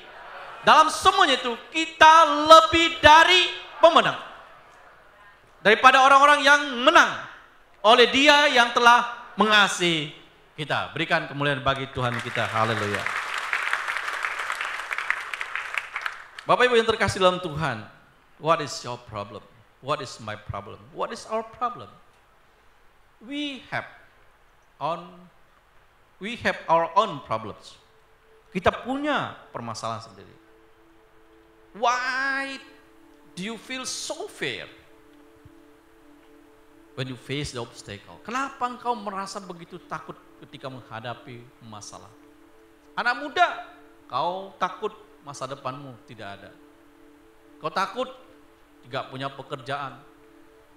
dalam semuanya itu, kita lebih dari pemenang. Daripada orang-orang yang menang oleh Dia yang telah mengasihi kita. Berikan kemuliaan bagi Tuhan kita. Haleluya. Bapak Ibu yang terkasih dalam Tuhan, what is your problem? What is my problem? What is our problem? We have our own problems. Kita punya permasalahan sendiri. Why do you feel so fear when you face the obstacle? Kenapa engkau merasa begitu takut ketika menghadapi masalah? Anak muda, kau takut masa depanmu tidak ada. Kau takut tidak punya pekerjaan.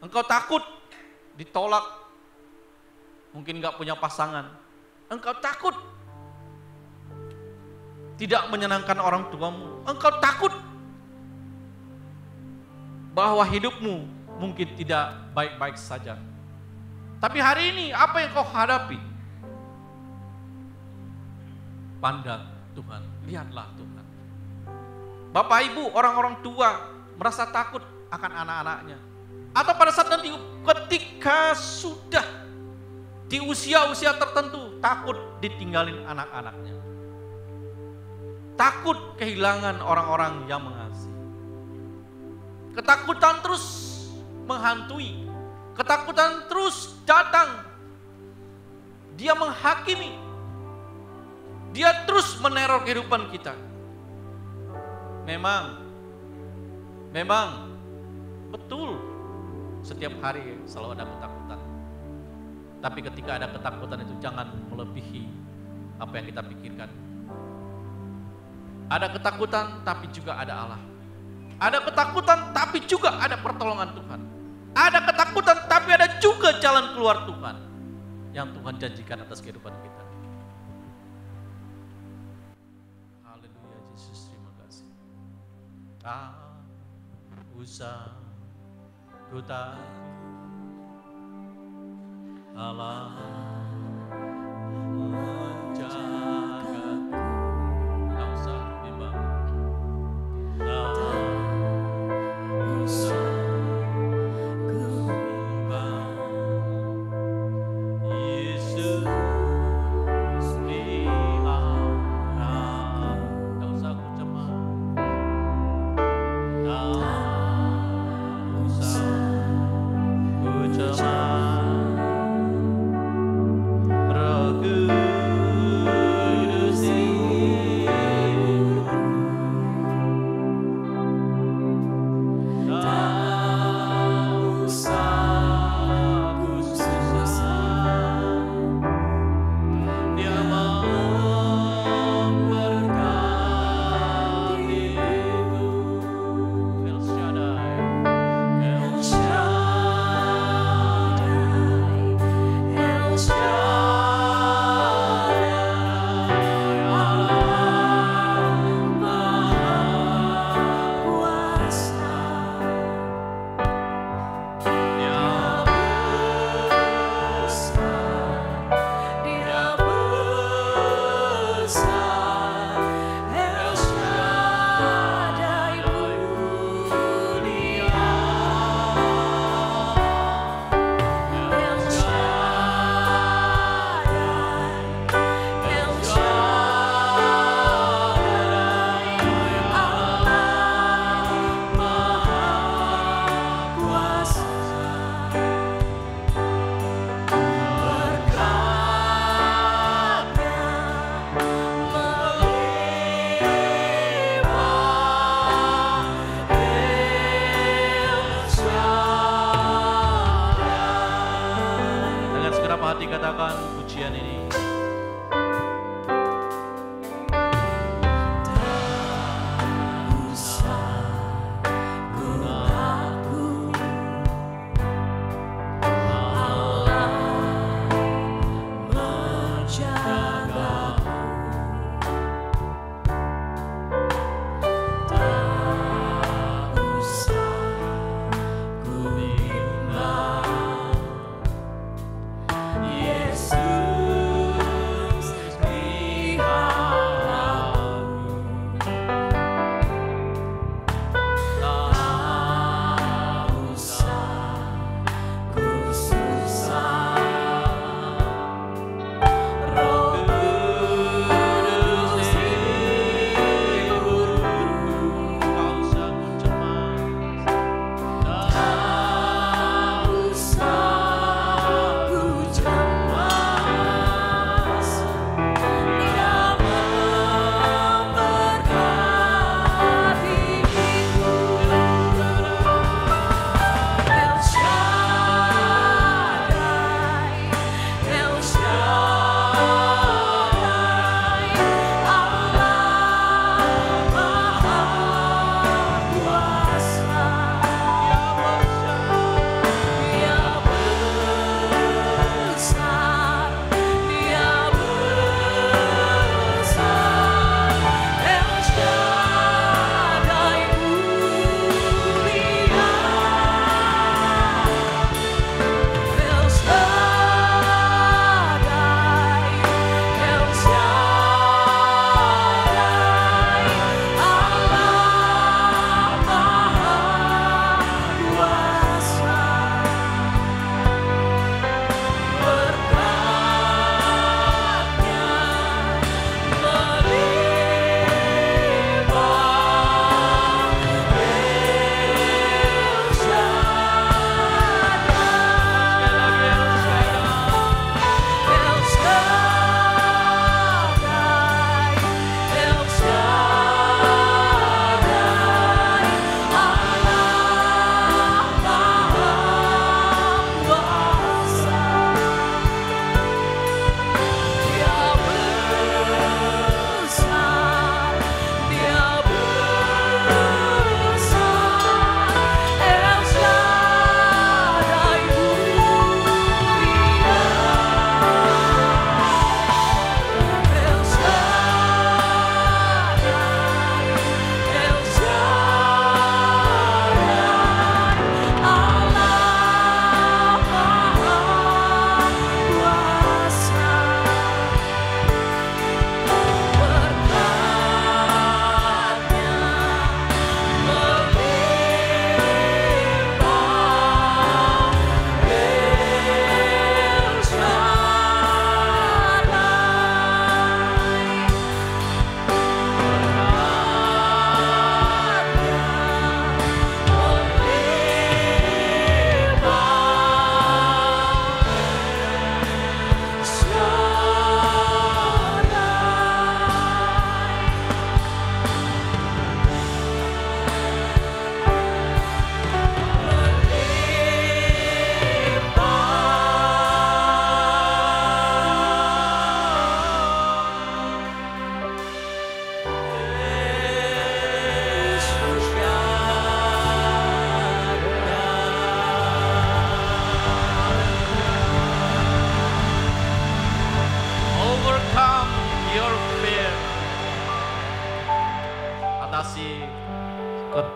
Engkau takut ditolak, mungkin gak punya pasangan. Engkau takut tidak menyenangkan orang tuamu. Engkau takut bahwa hidupmu mungkin tidak baik-baik saja. Tapi hari ini apa yang kau hadapi? Pandang Tuhan, lihatlah Tuhan. Bapak Ibu, orang-orang tua merasa takut akan anak-anaknya. Atau pada saat nanti ketika sudah di usia-usia tertentu, takut ditinggalin anak-anaknya. Takut kehilangan orang-orang yang mengasihi. Ketakutan terus menghantui. Ketakutan terus datang. Dia menghakimi. Dia terus meneror kehidupan kita. Memang betul setiap hari selalu ada ketakutan. Tapi ketika ada ketakutan itu jangan melebihi apa yang kita pikirkan. Ada ketakutan tapi juga ada Allah. Ada ketakutan tapi juga ada pertolongan Tuhan. Ada ketakutan tapi ada juga jalan keluar Tuhan yang Tuhan janjikan atas kehidupan kita. Haleluya Yesus, terima kasih. Tak usah ku takut, Allah menjagaku. Tak usah bimbang, tak usah ku bimbang. Yesus di arah, tak usah ku cemas, tak usah ku cemas. Katakan pujian ini. Yesus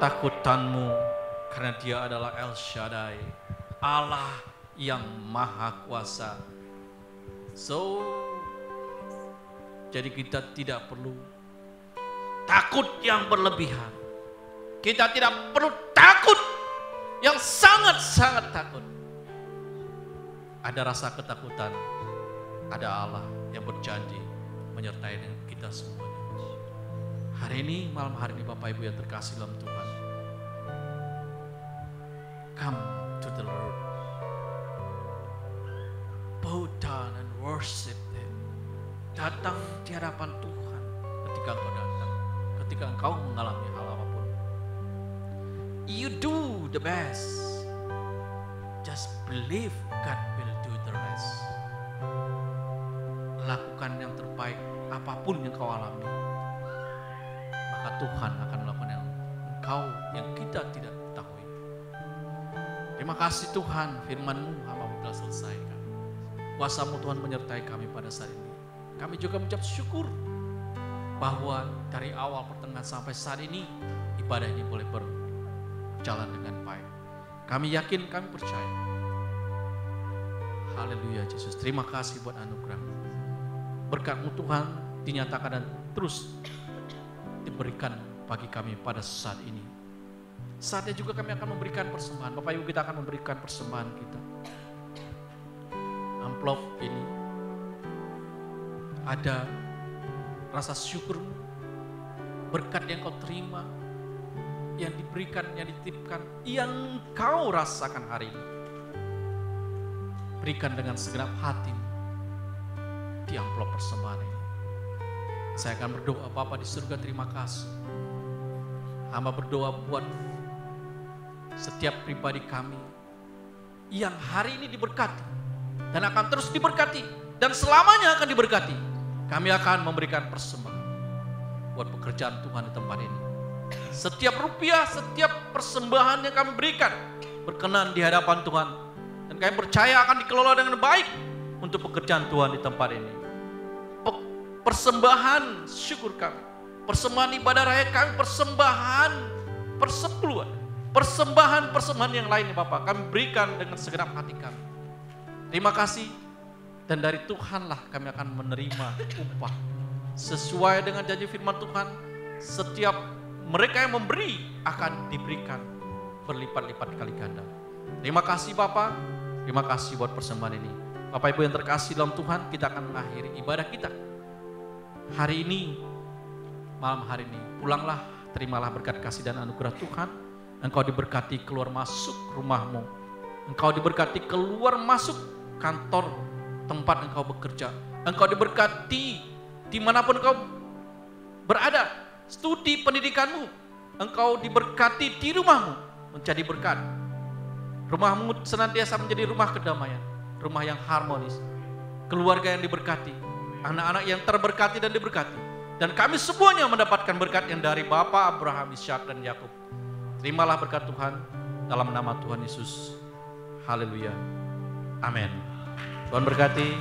ketakutanmu, karena Dia adalah El Shaddai, Allah yang Maha Kuasa. So, jadi kita tidak perlu takut yang berlebihan. Kita tidak perlu takut yang sangat-sangat takut. Ada rasa ketakutan, ada Allah yang berjanji menyertai dengan kita semuanya. Hari ini, malam hari ini Bapak Ibu yang terkasih dalam Tuhan, come to the Lord, bow down and worship Him. Datang di hadapan Tuhan ketika engkau datang, ketika engkau mengalami hal apapun. You do the best, just believe God will do the rest. Lakukan yang terbaik apapun yang kau alami, maka Tuhan akan melakukan yang kita tidak ketahui. Terima kasih Tuhan, firman-Mu hamba-Mu telah selesaikan. Kuasa-Mu Tuhan menyertai kami pada saat ini. Kami juga mengucap syukur bahwa dari awal pertengahan sampai saat ini ibadah ini boleh berjalan dengan baik. Kami yakin, kami percaya. Haleluya Yesus, terima kasih buat anugerah-Mu. Berkat-Mu Tuhan dinyatakan dan terus diberikan bagi kami pada saat ini. Saatnya juga kami akan memberikan persembahan. Bapak Ibu, kita akan memberikan persembahan kita. Amplop ini ada rasa syukur-Mu, berkat yang kau terima, yang diberikan, yang dititipkan, yang kau rasakan hari ini. Berikan dengan segenap hati di amplop persembahan ini. Saya akan berdoa. Bapa di surga, terima kasih. Hamba berdoa buat setiap pribadi kami yang hari ini diberkati dan akan terus diberkati dan selamanya akan diberkati. Kami akan memberikan persembahan buat pekerjaan Tuhan di tempat ini. Setiap rupiah, setiap persembahan yang kami berikan berkenan di hadapan Tuhan, dan kami percaya akan dikelola dengan baik untuk pekerjaan Tuhan di tempat ini. Persembahan syukur kami, persembahan ibadah raya kami, persembahan persepuluhan, persembahan yang lainnya Bapak, kami berikan dengan segenap hati kami. Terima kasih, dan dari Tuhanlah kami akan menerima upah sesuai dengan janji firman Tuhan. Setiap mereka yang memberi akan diberikan berlipat-lipat kali ganda. Terima kasih Bapak, terima kasih buat persembahan ini. Bapak Ibu yang terkasih dalam Tuhan, kita akan mengakhiri ibadah kita hari ini, malam hari ini. Pulanglah, terimalah berkat kasih dan anugerah Tuhan. Engkau diberkati keluar masuk rumahmu, engkau diberkati keluar masuk kantor tempat engkau bekerja, engkau diberkati dimanapun engkau berada, studi pendidikanmu, engkau diberkati di rumahmu menjadi berkat. Rumahmu senantiasa menjadi rumah kedamaian, rumah yang harmonis, keluarga yang diberkati, anak-anak yang terberkati dan diberkati. Dan kami semuanya mendapatkan berkat yang dari Bapa Abraham, Ishak dan Yakub. Terimalah berkat Tuhan dalam nama Tuhan Yesus. Haleluya. Amin. Tuhan berkati.